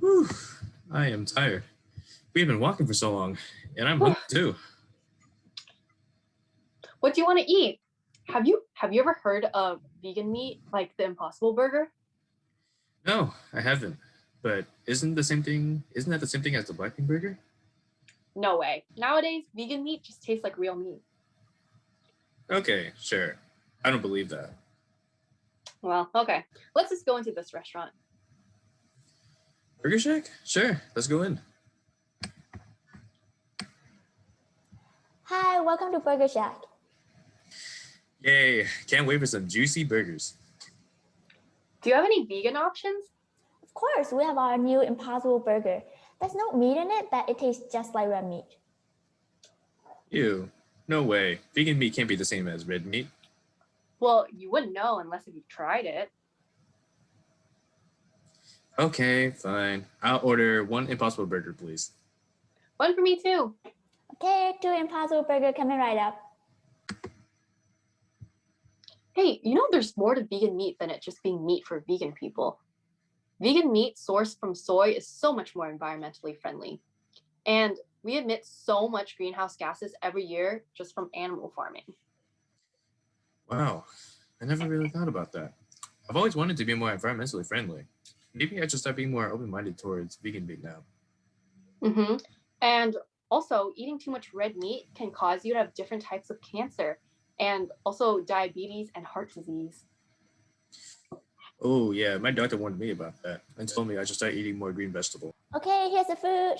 Whew, I am tired. We've been walking for so long, and I'm hungry too. What do you want to eat? Have you ever heard of vegan meat, like the Impossible Burger? No, I haven't. But isn't that the same thing as the Black Bean Burger? No way. Nowadays, vegan meat just tastes like real meat. Okay, sure. I don't believe that. Well, okay. Let's just go into this restaurant. Burger Shack? Sure, let's go in. Hi, welcome to Burger Shack. Yay, can't wait for some juicy burgers. Do you have any vegan options? Of course, we have our new Impossible Burger. There's no meat in it, but it tastes just like red meat. Ew, no way. Vegan meat can't be the same as red meat. Well, you wouldn't know unless if you tried it. Okay, fine. I'll order one Impossible Burger, please. One for me too. Okay, 2 Impossible Burger coming right up. Hey, you know there's more to vegan meat than it just being meat for vegan people. Vegan meat sourced from soy is so much more environmentally friendly. And we emit so much greenhouse gases every year just from animal farming. Wow, I never really thought about that. I've always wanted to be more environmentally friendly. Maybe I should start being more open-minded towards vegan meat now. And also, eating too much red meat can cause you to have different types of cancer and also diabetes and heart disease. Oh yeah, my doctor warned me about that and told me I should start eating more green vegetables. Okay, here's the food.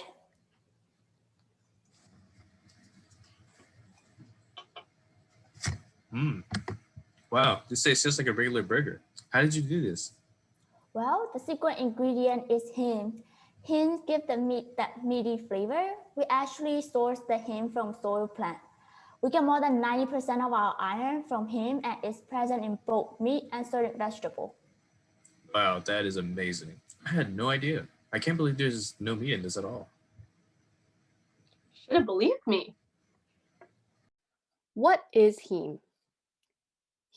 Wow, this tastes just like a regular burger. How did you do this? Well, the secret ingredient is heme. Heme give the meat that meaty flavor. We actually source the heme from soy plant. We get more than 90% of our iron from heme, and it's present in both meat and certain vegetable. Wow, that is amazing. I had no idea. I can't believe there's no meat in this at all. Should have believed me. What is heme?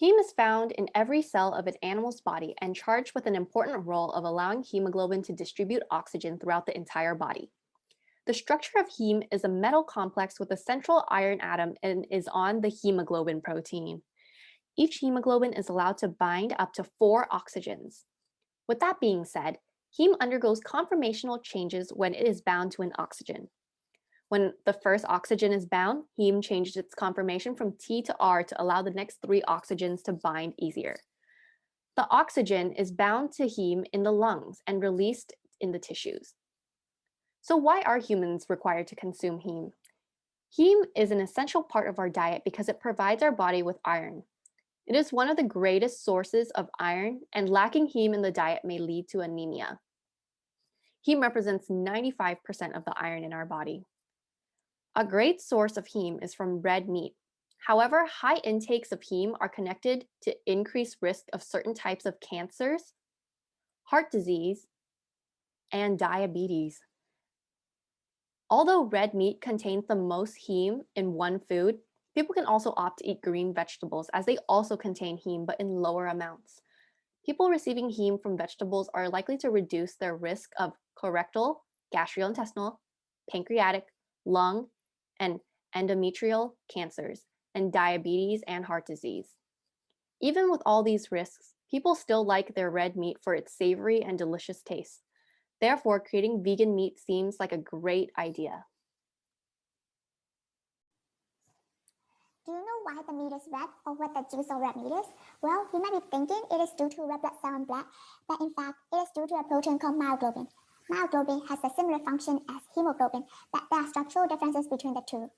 Heme is found in every cell of an animal's body and charged with an important role of allowing hemoglobin to distribute oxygen throughout the entire body. The structure of heme is a metal complex with a central iron atom and is on the hemoglobin protein. Each hemoglobin is allowed to bind up to 4 oxygens. With that being said, heme undergoes conformational changes when it is bound to an oxygen. When the first oxygen is bound, heme changes its conformation from T to R to allow the next 3 oxygens to bind easier. The oxygen is bound to heme in the lungs and released in the tissues. So why are humans required to consume heme? Heme is an essential part of our diet because it provides our body with iron. It is one of the greatest sources of iron, and lacking heme in the diet may lead to anemia. Heme represents 95% of the iron in our body. A great source of heme is from red meat. However, high intakes of heme are connected to increased risk of certain types of cancers, heart disease, and diabetes. Although red meat contains the most heme in one food, people can also opt to eat green vegetables as they also contain heme but in lower amounts. People receiving heme from vegetables are likely to reduce their risk of colorectal, gastrointestinal, pancreatic, lung, and endometrial cancers, and diabetes and heart disease. Even with all these risks, people still like their red meat for its savory and delicious taste. Therefore, creating vegan meat seems like a great idea. Do you know why the meat is red, or what the juice of red meat is? Well, you might be thinking it is due to red blood cell and black, but in fact, it is due to a protein called myoglobin. Myoglobin has a similar function as hemoglobin, but there are structural differences between the two.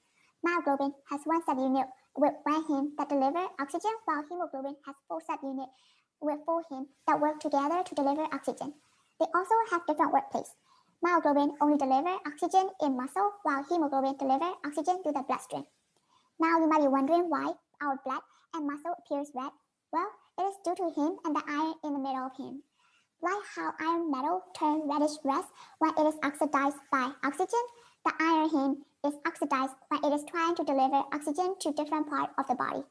Myoglobin has one subunit with one heme that delivers oxygen, while hemoglobin has 4 subunits with 4 heme that work together to deliver oxygen. They also have different workplaces. Myoglobin only delivers oxygen in muscle, while hemoglobin delivers oxygen through the bloodstream. Now you might be wondering why our blood and muscle appears red. Well, it is due to heme and the iron in the middle of heme. Like how iron metal turns reddish red when it is oxidized by oxygen, the iron heme is oxidized when it is trying to deliver oxygen to different parts of the body.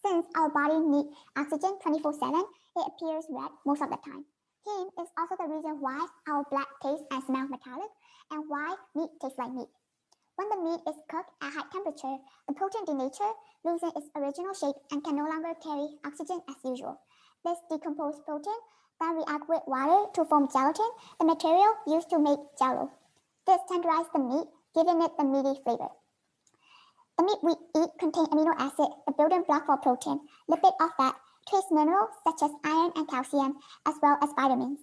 Since our body needs oxygen 24/7, it appears red most of the time. Heme is also the reason why our blood tastes and smells metallic and why meat tastes like meat. When the meat is cooked at high temperature, the protein denatures, loses its original shape and can no longer carry oxygen as usual. This decomposed protein then reacts with water to form gelatin, the material used to make jello. This tenderizes the meat, giving it the meaty flavor. The meat we eat contains amino acid, the building block for protein, lipid or fat, trace minerals such as iron and calcium, as well as vitamins.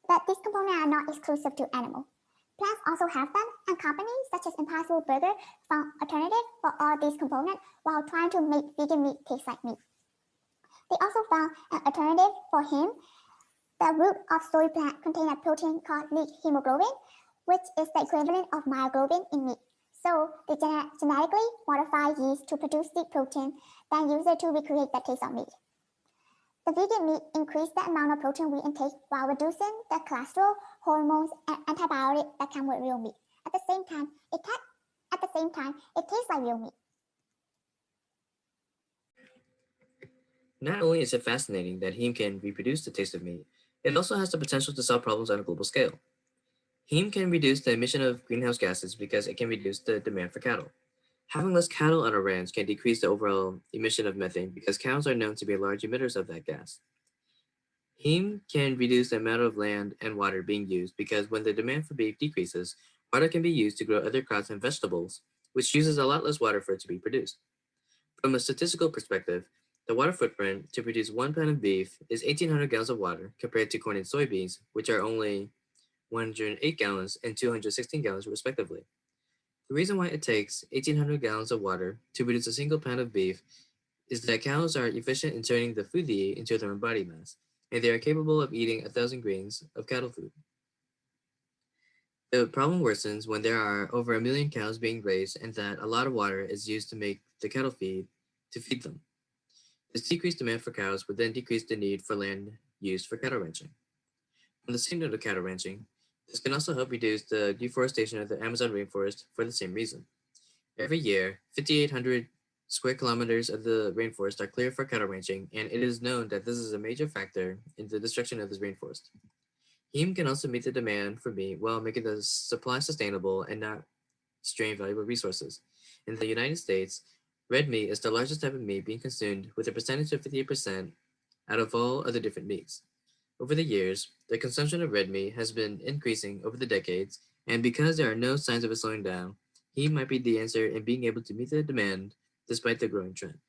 But these components are not exclusive to animals. Plants also have them, and companies such as Impossible Burger found alternatives for all these components while trying to make vegan meat taste like meat. They also found an alternative for heme. The root of soy plant contains a protein called lead hemoglobin, which is the equivalent of myoglobin in meat. So they genetically modify yeast to produce the protein, then use it to recreate the taste of meat. The vegan meat increases the amount of protein we intake while reducing the cholesterol, hormones, and antibiotics that come with real meat. At the same time, it tastes like real meat. Not only is it fascinating that heme can reproduce the taste of meat, it also has the potential to solve problems on a global scale. Heme can reduce the emission of greenhouse gases because it can reduce the demand for cattle. Having less cattle on a ranch can decrease the overall emission of methane because cows are known to be large emitters of that gas. Heme can reduce the amount of land and water being used because when the demand for beef decreases, water can be used to grow other crops and vegetables, which uses a lot less water for it to be produced. From a statistical perspective, the water footprint to produce 1 pound of beef is 1,800 gallons of water compared to corn and soybeans, which are only 108 gallons and 216 gallons respectively. The reason why it takes 1,800 gallons of water to produce a single pound of beef is that cows are efficient in turning the food they eat into their own body mass, and they are capable of eating 1,000 grains of cattle food. The problem worsens when there are over 1 million cows being raised and that a lot of water is used to make the cattle feed to feed them. This decreased demand for cows would then decrease the need for land used for cattle ranching. On the same note of cattle ranching, this can also help reduce the deforestation of the Amazon rainforest for the same reason. Every year, 5,800 square kilometers of the rainforest are cleared for cattle ranching, and it is known that this is a major factor in the destruction of this rainforest. Heme can also meet the demand for meat while making the supply sustainable and not strain valuable resources. In the United States, red meat is the largest type of meat being consumed with a percentage of 58% out of all other different meats. Over the years, the consumption of red meat has been increasing over the decades, and because there are no signs of it slowing down, heme might be the answer in being able to meet the demand despite the growing trend.